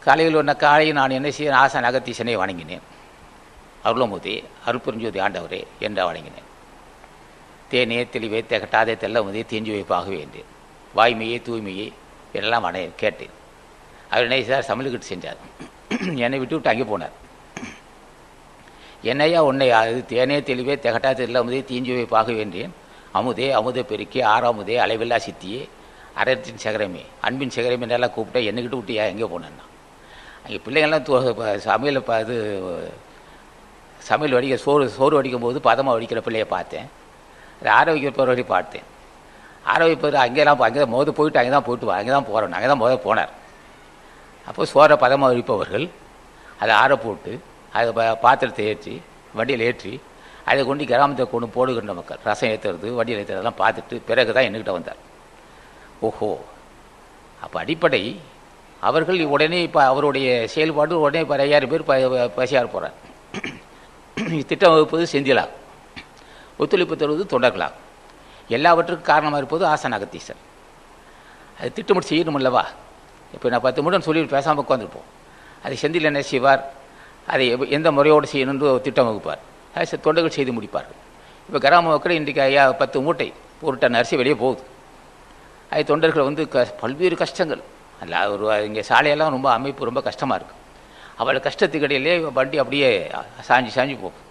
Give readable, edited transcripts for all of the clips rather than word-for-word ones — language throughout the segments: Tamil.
காலையில் நான் என்ன செய்ய ஆசான் அகத்தீசனை வணங்கினேன். அருளமுதே அருட்பெருஞ்சோதி ஆண்டவரே என்று வணங்கினேன். தேனே தெளிவே திகட்டாதே தெல்லமுதே தீஞ்சு வைப்பாகவே என்றேன். வாய்மையே தூய்மையே எல்லாம் கேட்டேன். அவர் என்ன செய்தார்? சமையல்கிட்டு செஞ்சார். என்னை விட்டு அங்கே போனார். என்னையா உன்னை அது தேனே தெளிவே திகட்டாதே தெல்லமுதே தீஞ்சு வைப்பாக வேண்டேன். அமுதே அமுத பெருக்கி ஆறாமுதே அளவில்லா சித்தியே அரத்தின் சிகரமே அன்பின் சிகரமே என்னெல்லாம் கூப்பிட்டா என்னைக்கிட்ட விட்டியா எங்கே போனேன்னா அங்கே பிள்ளைங்கள்லாம் சமையல் வடிக்க சோறு வடிக்கும் போது பதமாக வடிக்கிற பிள்ளையை பார்த்தேன். அது ஆரோக்கியப்போகிற வழி பார்த்தேன். ஆரோக்கியப்போகிற அங்கே போயிட்டு அங்கே தான் போகிறோம். அங்கே தான் போனார். அப்போ சோறை பதமாக வடிப்பவர்கள் அதை ஆற போட்டு அதை பாத்திரத்தை ஏற்றி வண்டியில் ஏற்றி அதை கொண்டு கிராமத்தை கொண்டு போடுகின்ற மக்கள் ரசம் ஏற்றுறது வண்டியில் ஏற்றுறதெல்லாம் பார்த்துட்டு பிறகு தான் என்கிட்ட வந்தார். ஓஹோ, அப்போ அடிப்படை அவர்கள் உடனே இப்போ அவருடைய செயல்பாடு உடனே இப்போ 5000 பேர் பசியார போகிறார். திட்டம் வகுப்பது செந்திலாகும், ஒத்துழைப்பு தருவது தொண்டர்களாகும். எல்லாவற்றுக்கும் காரணமாக இருப்பது ஆசான் அகத்தீசர். அது திட்டமிட்டு செய்யணும் அல்லவா? இப்போ நான் 10 நிமிடம் சொல்லி பேசாமல் உட்காந்துருப்போம். அதை செந்தில் என்ன செய்வார்? அதை எந்த முறையோடு செய்யணுன்று திட்டம் வகுப்பார். அது தொண்டர்கள் செய்து முடிப்பார்கள். இப்போ கிராம மக்கள் இன்றைக்கு 10 மூட்டை ஒரு டன் அரிசி வெளியே போகுது. அது தொண்டர்கள் பல்வேறு கஷ்டங்கள் அல்ல. இங்கே சாலையெல்லாம் ரொம்ப அமைப்பு ரொம்ப கஷ்டமாக இருக்குது. அவளை கஷ்டத்துக்கு இடையிலே வண்டி அப்படியே சாஞ்சு போகும்.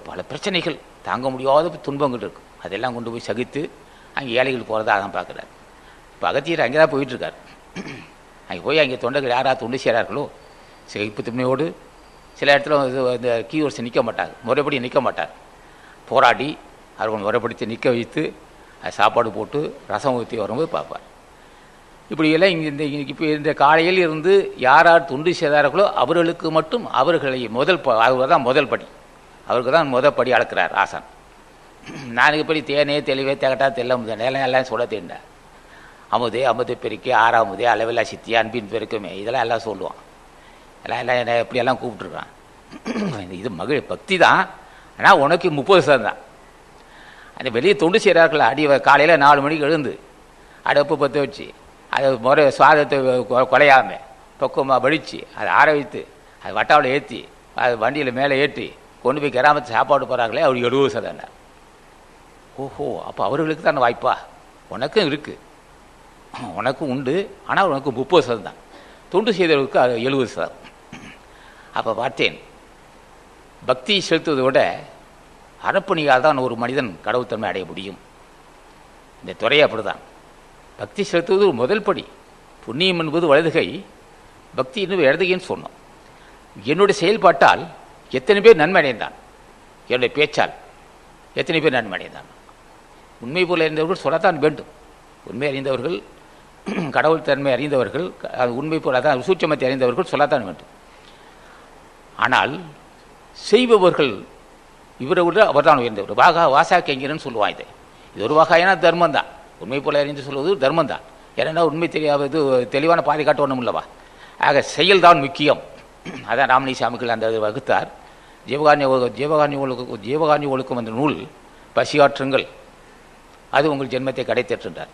பல பிரச்சனைகள் தாங்க முடியாத துன்பங்கள் இருக்கும். அதெல்லாம் கொண்டு போய் சகித்து அங்கே ஏழைகள் போகிறதா அதான் பார்க்குறாரு. இப்போ அகத்தியர் அங்கே தான் போயிட்டுருக்கார். அங்கே போய் அங்கே தொண்டர்கள் யாராவது தொண்டு செய்கிறார்களோ சகிப்பு தன்மையோடு சில இடத்துல இந்த கீவர்ஸ் நிற்க மாட்டாங்க, முறைப்படி நிற்க மாட்டார். போராடி அவர்கள் முறைப்படுத்தி நிற்க வைத்து சாப்பாடு போட்டு ரசம் ஊற்றி வரும்போது பார்ப்பார். இப்படியெல்லாம் இப்போ இந்த காலையில் இருந்து யார் தொண்டு செய்தார்களோ அவர்களுக்கு மட்டும் அவர்களை அவர் தான் முதல் படி, அவருக்கு தான் முதல் படி அளக்கிறார் ஆசான். நாளைக்கு படி தேனே தெளிவே திகட்டா தெல்ல நிலம் எல்லாம் சொல்ல தேண்டா அமுதே அமுத பெருக்கி ஆறாமுதே அளவில்லா சித்தி அன்பின் பெருக்குமே இதெல்லாம் எல்லாம் சொல்லுவான். எல்லாம் என்ன எப்படியெல்லாம் கூப்பிட்டுருக்கான். இது பக்தி தான். ஆனால் உனக்கு 30% தான். அந்த வெளியே தொண்டு செய்கிறார்கள். காலையில் 4 மணிக்கு எழுந்து அடுப்பு பற்ற வச்சு அதை சுவாதத்தை குலையாமல் பக்குவமாக வடித்து அதை ஆற வைத்து அது வட்டாவில் ஏற்றி அது வண்டியில் மேலே ஏற்றி கொண்டு போய் கிராமத்தை சாப்பாடு போகிறாங்களே அவர் 70%. ஓஹோ, அப்போ அவர்களுக்கு தான் வாய்ப்பா? உனக்கும் இருக்குது, உனக்கும் உண்டு. ஆனால் உனக்கு 30% தான். தொண்டு செய்தவர்களுக்கு 70%. அப்போ பார்த்தேன், பக்தி செலுத்துவதை விட அறப்பணியால் தான் ஒரு மனிதன் கடவுள்தன்மை அடைய முடியும். இந்த துறையை அப்படி தான். பக்தி செலுத்துவது ஒரு முதல் படி. புண்ணியம் என்பது வலதுகை, பக்தி என்பது இடதுகைன்னு சொன்னோம். என்னுடைய செயல்பாட்டால் எத்தனை பேர் நன்மை அடைந்தான், என்னுடைய பேச்சால் எத்தனை பேர் நன்மை அடைந்தான். உண்மை போல அறிந்தவர்கள் சொல்லத்தான் வேண்டும். உண்மை அறிந்தவர்கள், கடவுள் தன்மை அறிந்தவர்கள், உண்மை போல தான் சூட்சமத்தை அறிந்தவர்கள் சொல்லத்தான் வேண்டும். ஆனால் செய்பவர்கள் இவரை விட அவர் தான் உயர்ந்தவர். வாசா கெங்கிறன்னு சொல்லுவான். இது ஒரு வகையான தர்மம் தான். உண்மை போல அறிந்து சொல்வது தர்மம் தான். ஏன்னா உண்மை தெரியாதது தெளிவான பாதை காட்ட ஒன்றும் இல்லவா? ஆக செயல்தான் முக்கியம். அதான் ராமணி சாமிகள் அந்த வகுத்தார். ஜீவகாரணி ஒழுக்கம் என்ற நூல் பசியாற்றுங்கள், அது உங்கள் ஜென்மத்தை கடை தேற்றுன்றார்.